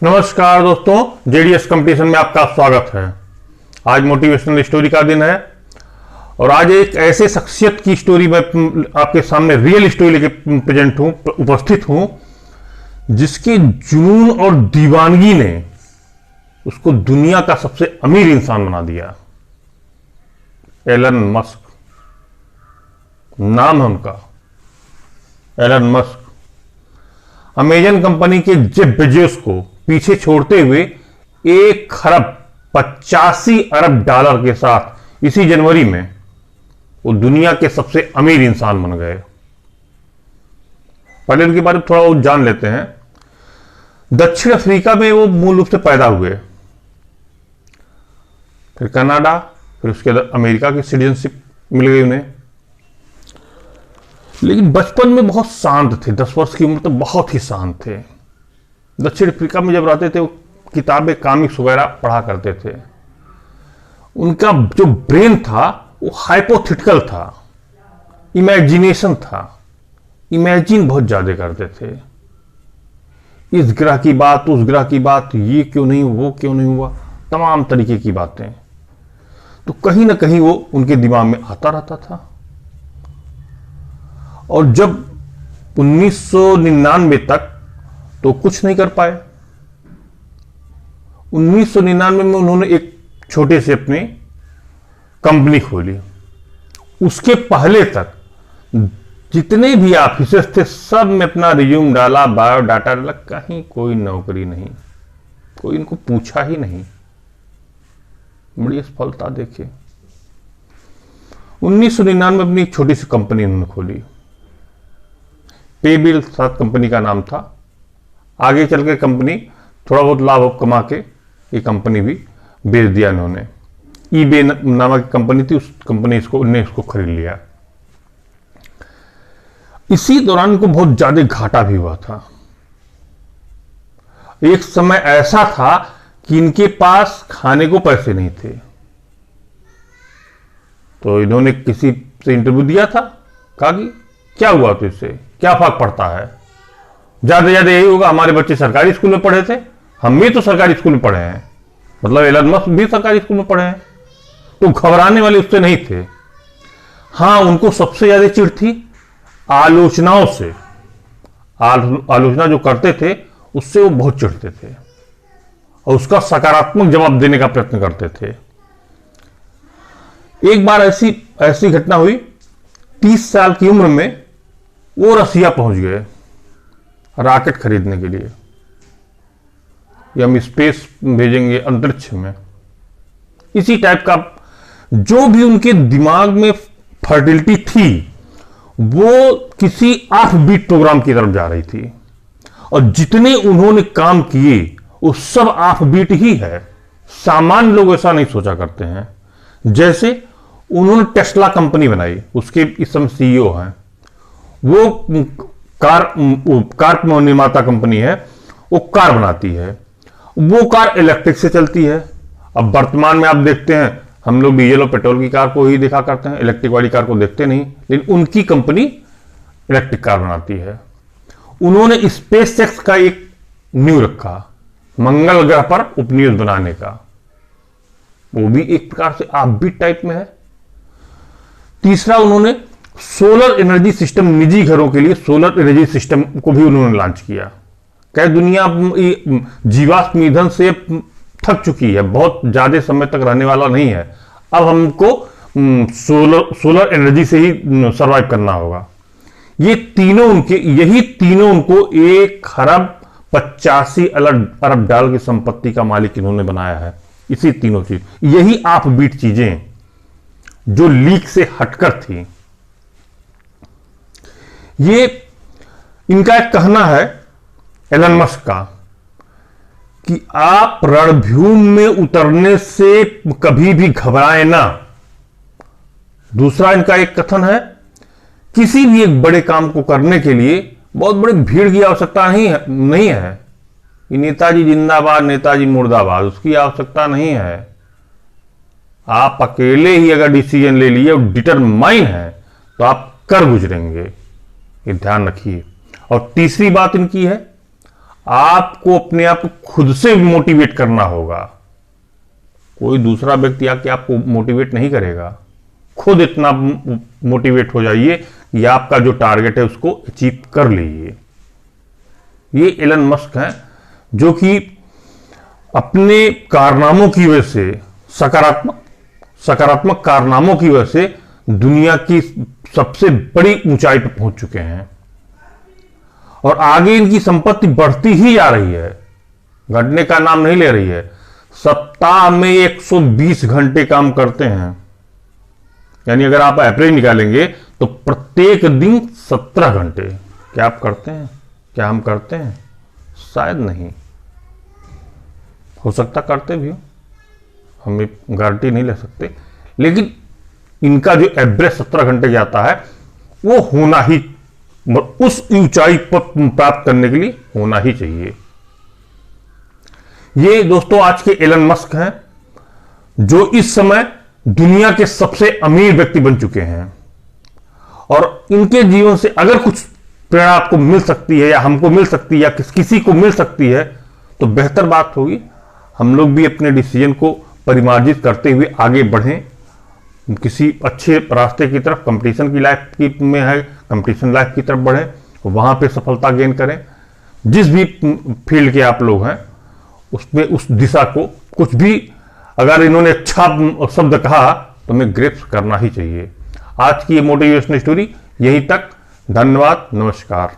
नमस्कार दोस्तों, JDS competition में आपका स्वागत है। आज मोटिवेशनल स्टोरी का दिन है और आज एक ऐसे शख्सियत की स्टोरी में आपके सामने रियल स्टोरी लेके उपस्थित हूं जिसके जुनून और दीवानगी ने उसको दुनिया का सबसे अमीर इंसान बना दिया। एलन मस्क नाम है उनका, एलन मस्क। अमेजन कंपनी के जेफ बेजोस को पीछे छोड़ते हुए 1,85 अरब के साथ इसी जनवरी में वो दुनिया के सबसे अमीर इंसान बन गए। पहले उनके बारे में थोड़ा वो जान लेते हैं। दक्षिण अफ्रीका में वो मूल रूप से पैदा हुए, फिर कनाडा, फिर उसके बाद अमेरिका की सिटीजनशिप मिल गई उन्हें। लेकिन बचपन में बहुत शांत थे, 10 वर्ष की उम्र तक बहुत ही शांत थे। दक्षिण अफ्रीका में जब रहते थे वो किताबें, कॉमिक्स वगैरह पढ़ा करते थे। उनका जो ब्रेन था वो हाइपोथेटिकल था, इमेजिनेशन था, इमेजिन बहुत ज्यादा करते थे। इस ग्रह की बात, उस ग्रह की बात, ये क्यों नहीं, वो क्यों नहीं हुआ, तमाम तरीके की बातें। तो कहीं ना कहीं वो उनके दिमाग में आता रहता था। और जब 1999 तक तो कुछ नहीं कर पाए। 1999 में उन्होंने एक छोटे से अपनी कंपनी खोली। उसके पहले तक जितने भी ऑफिसर्स थे सब में अपना रिज्यूम डाला, बायोडाटा डाला, कहीं कोई नौकरी नहीं, कोई इनको पूछा ही नहीं। बड़ी सफलता देखिए। 1999 में अपनी छोटी सी कंपनी उन्होंने खोली, पेबिल साथ कंपनी का नाम था। आगे चल के कंपनी थोड़ा बहुत लाभ कमा के ये कंपनी भी बेच दिया इन्होंने। ईबे नामक कंपनी थी, उस कंपनी ने इसको खरीद लिया। इसी दौरान इनको बहुत ज्यादा घाटा भी हुआ था। एक समय ऐसा था कि इनके पास खाने को पैसे नहीं थे। तो इन्होंने किसी से इंटरव्यू दिया था, कहा कि क्या हुआ तो इससे क्या फर्क पड़ता है, ज्यादा से ज्यादा यही होगा हमारे बच्चे सरकारी स्कूल में पढ़े थे, हम भी तो सरकारी स्कूल में पढ़े हैं, मतलब एलन मस्क भी सरकारी स्कूल में पढ़े हैं। तो घबराने वाले उससे नहीं थे। हां, उनको सबसे ज्यादा चिढ़ थी आलोचनाओं से। आलोचना जो करते थे उससे वो बहुत चिढ़ते थे और उसका सकारात्मक जवाब देने का प्रयत्न करते थे। एक बार ऐसी घटना हुई, 30 साल की उम्र में वो रसिया पहुंच गए रॉकेट खरीदने के लिए। ये हम स्पेस भेजेंगे अंतरिक्ष में। इसी टाइप का जो भी उनके दिमाग में फर्टिलिटी थी वो किसी ऑफ बीट प्रोग्राम की तरफ जा रही थी। और जितने उन्होंने काम किए वो सब ऑफ बीट ही है। सामान्य लोग ऐसा नहीं सोचा करते हैं। जैसे उन्होंने टेस्ला कंपनी बनाई, उसके इस समय सीईओ हैं। वो कार निर्माता कंपनी है, वो कार बनाती है। वो कार इलेक्ट्रिक से चलती है। अब वर्तमान में आप देखते हैं, हम लोग डीजल और पेट्रोल की कार को ही देखा करते हैं, इलेक्ट्रिक वाली कार को देखते नहीं। लेकिन उनकी कंपनी इलेक्ट्रिक कार बनाती है। उन्होंने स्पेस एक्स का एक नींव रखा, मंगल ग्रह पर उपनिवेश बनाने का। वो भी एक प्रकार से ऑफबीट टाइप में है। तीसरा, उन्होंने सोलर एनर्जी सिस्टम, निजी घरों के लिए सोलर एनर्जी सिस्टम को भी उन्होंने लॉन्च किया। क्या दुनिया जीवाश्म ईंधन से थक चुकी है, बहुत ज्यादा समय तक रहने वाला नहीं है। अब हमको सोलर एनर्जी से ही सरवाइव करना होगा। यही तीनों उनको 1,85 अरब की संपत्ति का मालिक इन्होंने बनाया है। इसी तीनों चीज, यही ऑफबीट चीजें जो लीक से हटकर थी। ये इनका एक कहना है एलन मस्क का कि आप रणभूमि में उतरने से कभी भी घबराएं ना। दूसरा इनका एक कथन है, किसी भी एक बड़े काम को करने के लिए बहुत बड़ी भीड़ की आवश्यकता नहीं है। नेताजी जिंदाबाद, नेताजी मुर्दाबाद, उसकी आवश्यकता नहीं है। आप अकेले ही अगर डिसीजन ले लिए और डिटरमाइन है तो आप कर गुजरेंगे, ये ध्यान रखिए। और तीसरी बात इनकी है, आपको अपने आप को खुद से मोटिवेट करना होगा। कोई दूसरा व्यक्ति आके आपको मोटिवेट नहीं करेगा। खुद इतना मोटिवेट हो जाइए कि आपका जो टारगेट है उसको अचीव कर लीजिए। ये एलन मस्क हैं जो कि अपने कारनामों की वजह से, सकारात्मक कारनामों की वजह से दुनिया की सबसे बड़ी ऊंचाई पर पहुंच चुके हैं और आगे इनकी संपत्ति बढ़ती ही जा रही है, घटने का नाम नहीं ले रही है। सप्ताह में 120 घंटे काम करते हैं, यानी अगर आप एवरेज निकालेंगे तो प्रत्येक दिन 17 घंटे। क्या आप करते हैं? क्या हम करते हैं? शायद नहीं, हो सकता करते भी हो, हम गारंटी नहीं ले सकते, लेकिन इनका जो एवरेज 17 घंटे जाता है वो होना ही, उस ऊंचाई पर प्राप्त करने के लिए होना ही चाहिए। ये दोस्तों आज के एलन मस्क हैं जो इस समय दुनिया के सबसे अमीर व्यक्ति बन चुके हैं और इनके जीवन से अगर कुछ प्रेरणा आपको मिल सकती है या हमको मिल सकती है या किसी को मिल सकती है तो बेहतर बात होगी। हम लोग भी अपने डिसीजन को परिमार्जित करते हुए आगे बढ़ें, किसी अच्छे रास्ते की तरफ, कंपटीशन की लाइफ की में है, कंपटीशन लाइफ की तरफ बढ़ें, वहां पे सफलता गेन करें। जिस भी फील्ड के आप लोग हैं उसमें उस दिशा को, कुछ भी अगर इन्होंने अच्छा शब्द कहा तो हमें ग्रेप्स करना ही चाहिए। आज की ये मोटिवेशनल स्टोरी यहीं तक। धन्यवाद, नमस्कार।